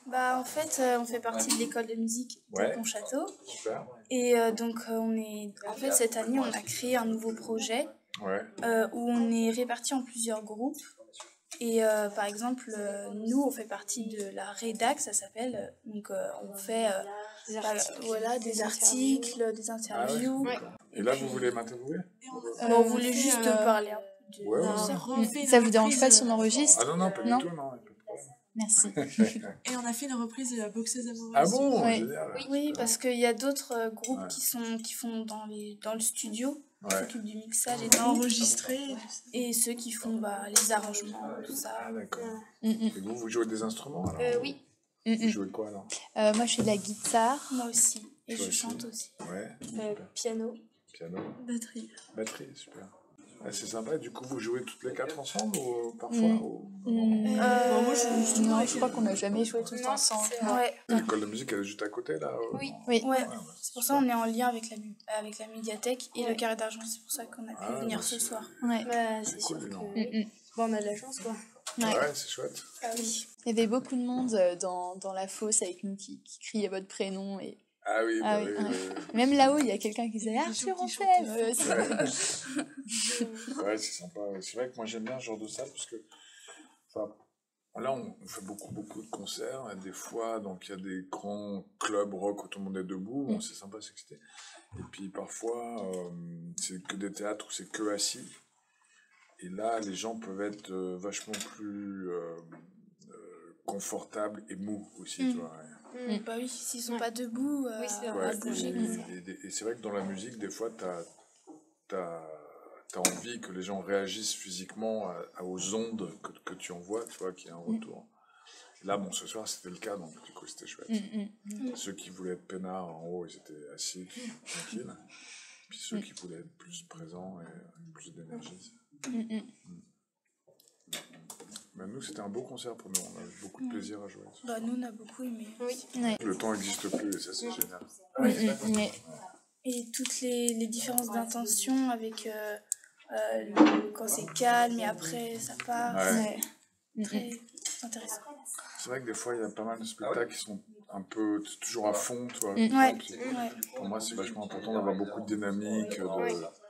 Bah, en fait, on fait partie de l'école de musique de Pontchâteau. Super. Et donc, en fait, cette année, on a créé un nouveau projet où on est répartis en plusieurs groupes. Et par exemple, nous, on fait partie de la rédac, ça s'appelle. Donc, on fait des articles, des interviews. Et là, vous voulez m'interviewer? On voulait juste parler un peu de... Ça vous dérange pas si on enregistre? Ah non, pas du tout, non. Merci. Et on a fait une reprise de la boxeuse amoureuse. Ah bon, génial. Oui, parce qu'il y a d'autres groupes qui font dans le studio, qui s'occupent du mixage et enregistré. Et ceux qui font les arrangements, tout ça. Ah d'accord. Et vous jouez des instruments alors? Oui. Vous jouez quoi alors? Moi, je fais de la guitare. Moi aussi. Et je chante aussi. Piano. Batterie, super. Ah, c'est sympa, du coup vous jouez toutes les quatre ensemble ou parfois Moi, je crois qu'on n'a jamais joué tous ensemble. L'école de musique elle est juste à côté là? Oui. C'est pour ça qu'on est en lien avec la médiathèque et le carré d'argent, c'est pour ça qu'on a pu venir ce soir. C'est cool, sûr que... Bon, on a de la chance quoi. Ouais, c'est chouette. Il y avait beaucoup de monde dans la fosse avec nous qui criait votre prénom et... Ah oui, oui. Même là-haut, il y a quelqu'un qui disait Arthur, on t'aime. Ouais, c'est sympa. C'est vrai que moi j'aime bien ce genre de salle parce que là on fait beaucoup de concerts et des fois donc il y a des grands clubs rock où tout le monde est debout, bon, c'est sympa, c'est excité. Et puis parfois c'est que des théâtres où c'est que assis. Et là les gens peuvent être vachement plus confortables et mous aussi, tu vois. Bah oui, s'ils sont pas debout, à bouger. Et c'est vrai que dans la musique, des fois, t'as envie que les gens réagissent physiquement aux ondes que tu envoies, tu vois, qu'il y a un retour. Et là, bon, ce soir, c'était le cas, donc du coup, c'était chouette. Ceux qui voulaient être peinards, en haut, ils étaient assis, tranquilles. Puis ceux qui voulaient être plus présents et avec plus d'énergie. Mais nous, c'était un beau concert pour nous. On a eu beaucoup de plaisir à jouer. Nous, on a beaucoup aimé. Le temps n'existe plus et ça, c'est génial. Et toutes les différences d'intention avec quand c'est calme et après ça part. Très intéressant. C'est vrai que des fois, il y a pas mal de spectacles qui sont un peu toujours à fond, tu vois. Pour moi, c'est vachement important d'avoir beaucoup de dynamique.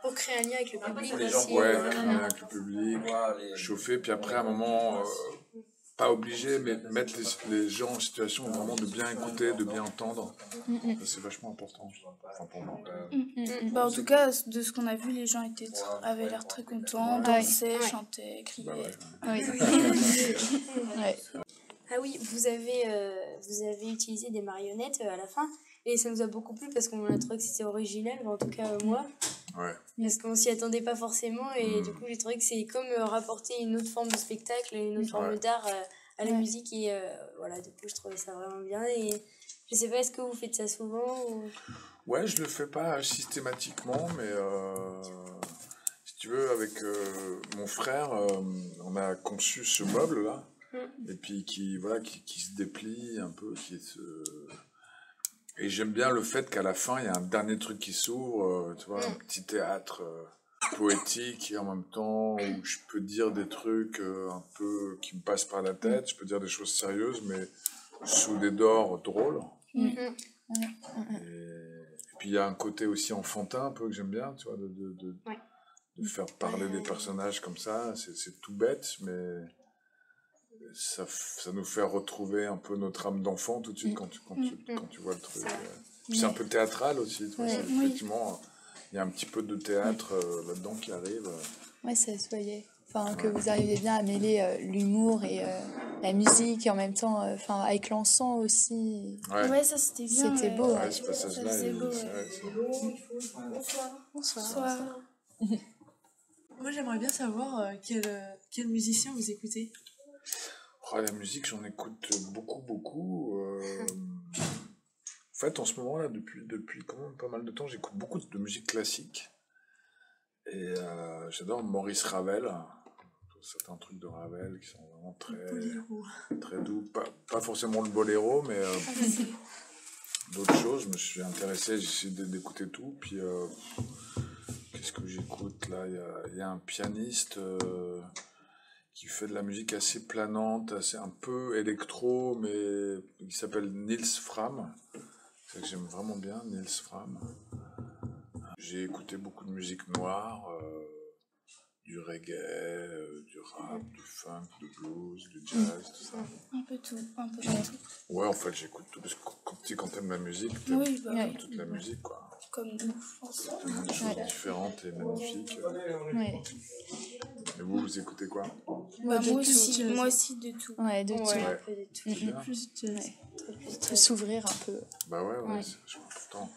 Pour créer un lien avec le public aussi. Créer un lien avec le public, chauffer, puis après, à un moment, pas obligé, mais mettre les gens en situation vraiment de bien écouter, de bien entendre. C'est vachement important, enfin pour moi. En tout cas, de ce qu'on a vu, les gens avaient l'air très contents, dansaient, chantaient, criaient. Ah oui, vous avez utilisé des marionnettes à la fin et ça nous a beaucoup plu parce qu'on a trouvé que c'était original, en tout cas moi. Parce qu'on s'y attendait pas forcément et du coup j'ai trouvé que c'est comme rapporter une autre forme de spectacle, une autre forme d'art à la musique et voilà, du coup je trouvais ça vraiment bien et je sais pas, est-ce que vous faites ça souvent ou... Ouais, je le fais pas systématiquement, mais si tu veux, avec mon frère, on a conçu ce meuble là. Et puis qui se déplie un peu, et j'aime bien le fait qu'à la fin il y a un dernier truc qui s'ouvre, tu vois, un petit théâtre poétique et en même temps où je peux dire des trucs un peu qui me passent par la tête, je peux dire des choses sérieuses mais sous des dehors drôles. Et puis il y a un côté aussi enfantin un peu que j'aime bien, tu vois, de faire parler des personnages comme ça, c'est tout bête mais ça nous fait retrouver un peu notre âme d'enfant tout de suite quand tu vois le truc. Puis c'est un peu théâtral aussi, tu vois, effectivement, il y a un petit peu de théâtre là-dedans qui arrive. Ouais, ça se voyait. Enfin, que vous arrivez bien à mêler l'humour et la musique et en même temps, avec l'encens aussi. Ouais, ça c'était bien. C'était beau. Ouais, ce passage-là, c'est beau. Bonsoir. Moi, j'aimerais bien savoir quel musicien vous écoutez. La musique, j'en écoute beaucoup. En fait, en ce moment-là, depuis quand même pas mal de temps, j'écoute beaucoup de musique classique. Et j'adore Maurice Ravel. Certains trucs de Ravel qui sont vraiment très doux. Pas forcément le boléro, mais d'autres choses. Je me suis intéressé, j'ai essayé d'écouter tout. Puis, qu'est-ce que j'écoute là? Il y a un pianiste qui fait de la musique assez planante, assez un peu électro, mais qui s'appelle Nils Fram. C'est que j'aime vraiment bien Nils Fram. J'ai écouté beaucoup de musique noire, du reggae, du rap, du funk, du blues, du jazz, tout ça. Un peu tout, un peu de tout. Ouais, en fait, j'écoute tout, parce que quand t'aimes la musique, t'aimes toute la musique, quoi. Comme nous, je pense. Tellement de choses différentes et magnifiques. Ouais. Et vous écoutez quoi? Moi aussi, de tout. Ouais, de tout. Ouais, un peu de tout. C'est bien. Plus jazz. Faut s'ouvrir un peu. Bah ouais, Ouais. c'est vachement important.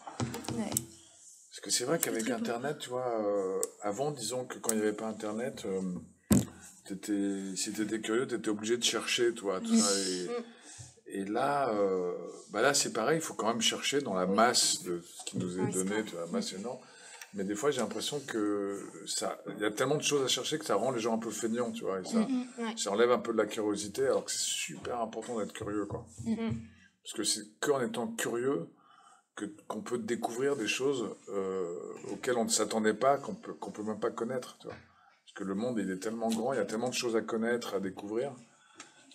Ouais. Parce que c'est vrai qu'avec Internet, tu vois, avant, disons que quand il n'y avait pas Internet, si t'étais curieux, t'étais obligé de chercher, toi, tout ça. Et là, là, c'est pareil, il faut quand même chercher dans la masse de ce qui nous est donné, tu vois, la masse énorme. Mais des fois, j'ai l'impression que il y a tellement de choses à chercher que ça rend les gens un peu feignants, tu vois. Et ça enlève un peu de la curiosité, alors que c'est super important d'être curieux, quoi. Parce que c'est qu'en étant curieux qu'on peut découvrir des choses auxquelles on ne s'attendait pas, qu'on peut même pas connaître, tu vois. Parce que le monde, il est tellement grand, il y a tellement de choses à connaître, à découvrir.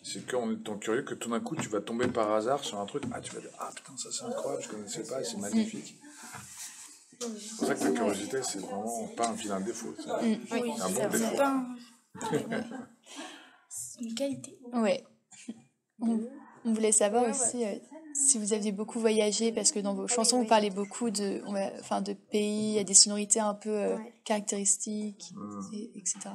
C'est qu'en étant curieux que tout d'un coup, tu vas tomber par hasard sur un truc. Ah, tu vas dire, ah putain, ça c'est incroyable, je connaissais pas, c'est magnifique. C'est pour ça que la curiosité, c'est vraiment pas un vilain défaut. C'est un bon défaut. C'est une qualité. Ouais. On voulait savoir aussi si vous aviez beaucoup voyagé, parce que dans vos chansons, vous parlez beaucoup de pays, il y a des sonorités un peu caractéristiques, etc.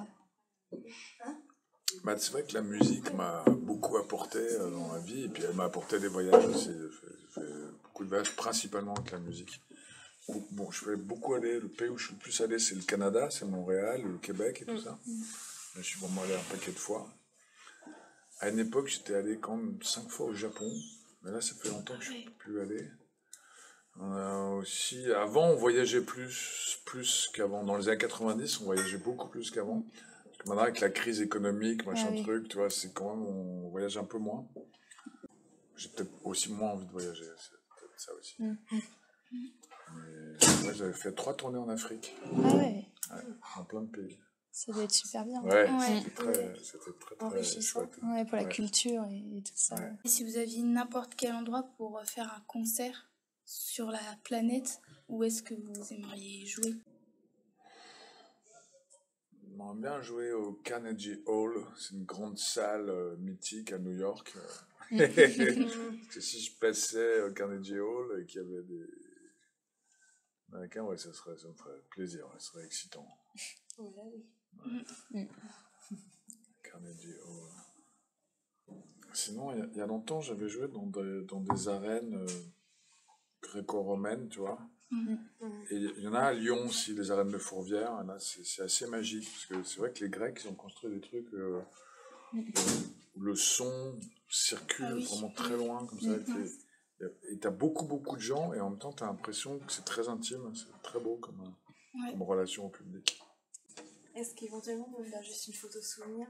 Bah, c'est vrai que la musique m'a beaucoup apporté dans ma vie, et puis elle m'a apporté des voyages aussi. J'ai fait beaucoup de voyages, principalement avec la musique. Bon, je fais beaucoup aller, le pays où je suis le plus allé, c'est le Canada, c'est Montréal, le Québec et tout ça. Je suis vraiment allé un paquet de fois. À une époque, j'étais allé quand même 5 fois au Japon, mais là, ça fait longtemps que je ne suis plus allé. Aussi, avant, on voyageait plus qu'avant. Dans les années 90, on voyageait beaucoup plus qu'avant. Parce que maintenant, avec la crise économique, machin truc, tu vois, c'est quand même, on voyage un peu moins. J'ai peut-être aussi moins envie de voyager, c'est peut-être ça aussi. Mais moi, j'avais fait 3 tournées en Afrique. Ah ouais. Dans plein de pays. Ça doit être super bien. C'était très chouette. Ouais, pour la culture et tout ça. Ouais. Et si vous aviez n'importe quel endroit pour faire un concert sur la planète, où est-ce que vous aimeriez jouer? J'aimerais bien jouer au Carnegie Hall. C'est une grande salle mythique à New York. Parce que si je passais au Carnegie Hall et qu'il y avait des Américains, ça me ferait plaisir, ça serait excitant. Carnegie Hall. Sinon, il y a longtemps, j'avais joué dans des arènes gréco-romaines, tu vois. Et il y en a à Lyon aussi, les arènes de Fourvière. Là, c'est assez magique, parce que c'est vrai que les Grecs, ils ont construit des trucs où le son circule vraiment très loin, comme ça. Et t'as beaucoup de gens, et en même temps, t'as l'impression que c'est très intime, c'est très beau comme relation au public. Est-ce qu'éventuellement on peut faire juste une photo souvenir